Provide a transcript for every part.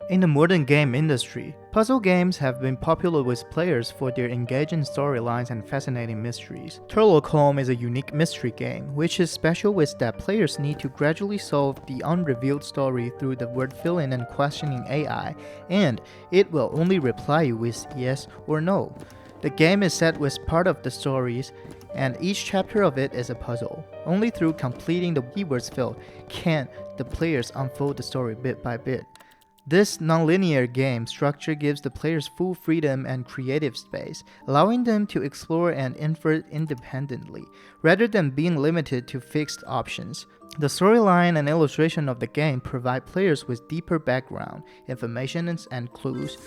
In the modern game industry, puzzle games have been popular with players for their engaging storylines and fascinating mysteries. Turlock Holmes is a unique mystery game, which is special with that players need to gradually solve the unrevealed story through the word filling and questioning AI, and it will only reply you with yes or no. The game is set with part of the stories, and each chapter of it is a puzzle. Only through completing the keywords field can the players unfold the story bit by bit. This nonlinear game structure gives the players full freedom and creative space, allowing them to explore and infer independently, rather than being limited to fixed options. The storyline and illustration of the game provide players with deeper background, information, and clues,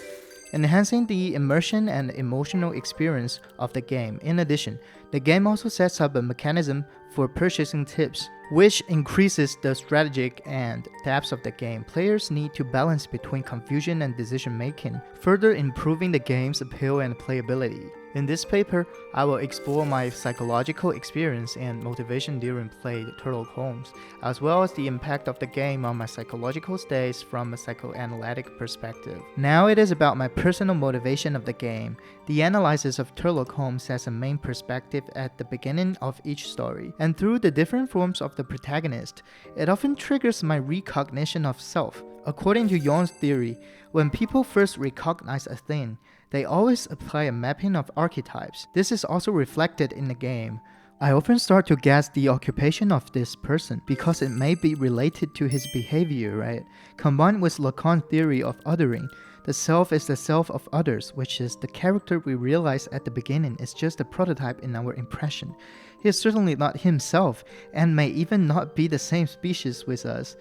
enhancing the immersion and emotional experience of the game. In addition, the game also sets up a mechanism for purchasing tips, which increases the strategic and depth of the game. Players need to balance between confusion and decision making, further improving the game's appeal and playability. In this paper, I will explore my psychological experience and motivation during play Turlock Holmes, as well as the impact of the game on my psychological states from a psychoanalytic perspective. Now it is about my personal motivation of the game. The analysis of Turlock Holmes has a main perspective at the beginning of each story, and through the different forms of the protagonist, it often triggers my recognition of self. According to Jung's theory, when people first recognize a thing, they always apply a mapping of archetypes. This is also reflected in the game. I often start to guess the occupation of this person because it may be related to his behavior, right? Combined with Lacan's theory of othering, the self is the self of others, which is the character we realize at the beginning is just a prototype in our impression. He is certainly not himself and may even not be the same species with us.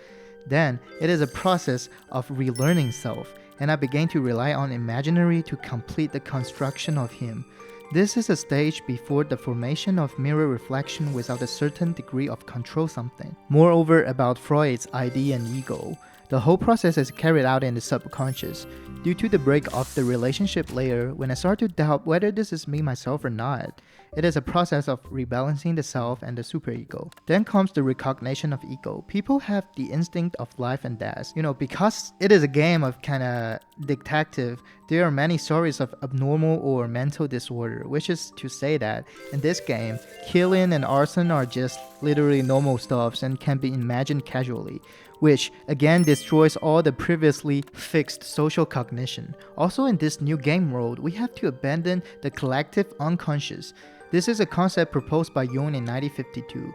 Then, it is a process of relearning self, and I began to rely on imaginary to complete the construction of him. This is a stage before the formation of mirror reflection without a certain degree of control something. Moreover, about Freud's ID and ego, the whole process is carried out in the subconscious. Due to the break of the relationship layer, when I start to doubt whether this is me myself or not, it is a process of rebalancing the self and the superego. Then comes the recognition of ego. People have the instinct of life and death. Because it is a game of kind of detective, there are many stories of abnormal or mental disorder, which is to say that in this game, killing and arson are just literally normal stuffs and can be imagined casually, which again destroys all the previously fixed social cognition. Also in this new game world, we have to abandon the collective unconscious. This is a concept proposed by Jung in 1952,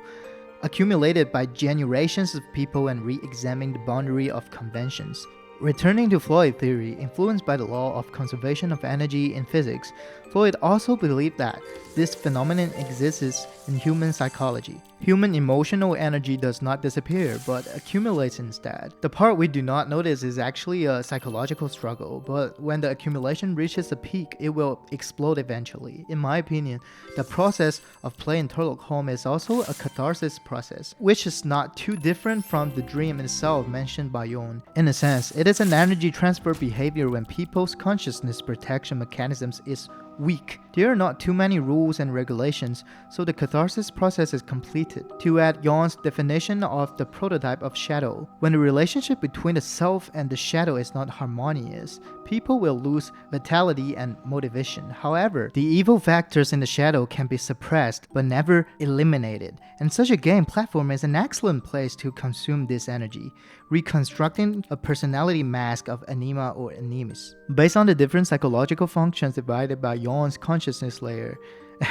accumulated by generations of people and re-examining the boundary of conventions. Returning to Freud theory, influenced by the law of conservation of energy in physics, Freud also believed that this phenomenon exists in human psychology. Human emotional energy does not disappear, but accumulates instead. The part we do not notice is actually a psychological struggle, but when the accumulation reaches a peak, it will explode eventually. In my opinion, the process of playing Turlock Holmes is also a catharsis process, which is not too different from the dream itself mentioned by Jung. In a sense, it is an energy transfer behavior when people's consciousness protection mechanisms is weak. There are not too many rules and regulations, so the catharsis process is completed. To add Jung's definition of the prototype of shadow, when the relationship between the self and the shadow is not harmonious, people will lose vitality and motivation. However, the evil factors in the shadow can be suppressed but never eliminated, and such a game platform is an excellent place to consume this energy, reconstructing a personality mask of anima or animus. Based on the different psychological functions divided by Jung's consciousness layer,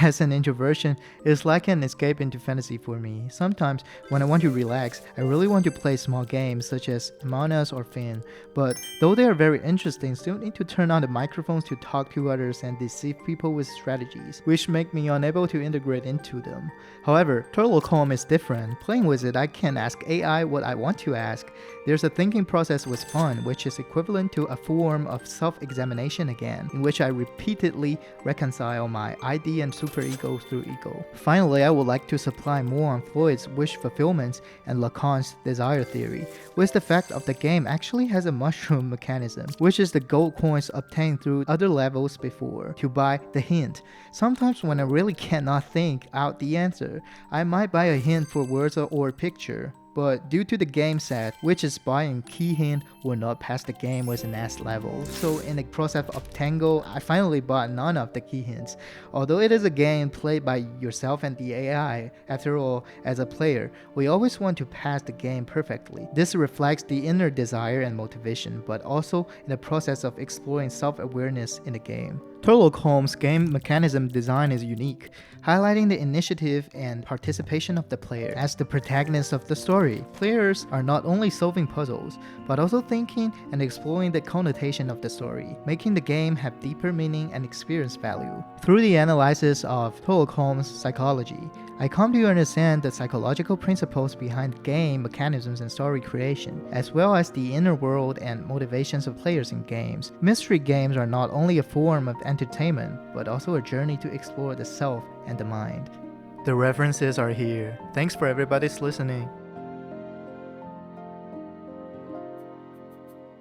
as an introversion, it's like an escape into fantasy for me. Sometimes, when I want to relax, I really want to play small games such as Among Us or Fin, but though they are very interesting, still need to turn on the microphones to talk to others and deceive people with strategies, which make me unable to integrate into them. However, Turlock Holmes is different. Playing with it, I can ask AI what I want to ask. There's a thinking process with fun, which is equivalent to a form of self-examination again, in which I repeatedly reconcile my ID and superego through ego. Finally, I would like to supply more on Freud's wish fulfillment and Lacan's desire theory, with the fact of the game actually has a mushroom mechanism, which is the gold coins obtained through other levels before, to buy the hint. Sometimes when I really cannot think out the answer, I might buy a hint for words or picture. but due to the game set, which is by and key hint, will not pass the game with an S level. So in the process of Tango, I finally bought none of the key hints. Although it is a game played by yourself and the AI, after all, as a player, we always want to pass the game perfectly. This reflects the inner desire and motivation, but also in the process of exploring self-awareness in the game. Turlock Holmes' game mechanism design is unique, highlighting the initiative and participation of the player as the protagonist of the story. Players are not only solving puzzles, but also thinking and exploring the connotation of the story, making the game have deeper meaning and experience value. Through the analysis of Turlock Holmes' psychology, I come to understand the psychological principles behind game mechanisms and story creation, as well as the inner world and motivations of players in games. Mystery games are not only a form of entertainment, but also a journey to explore the self and the mind. The references are here. Thanks for everybody's listening.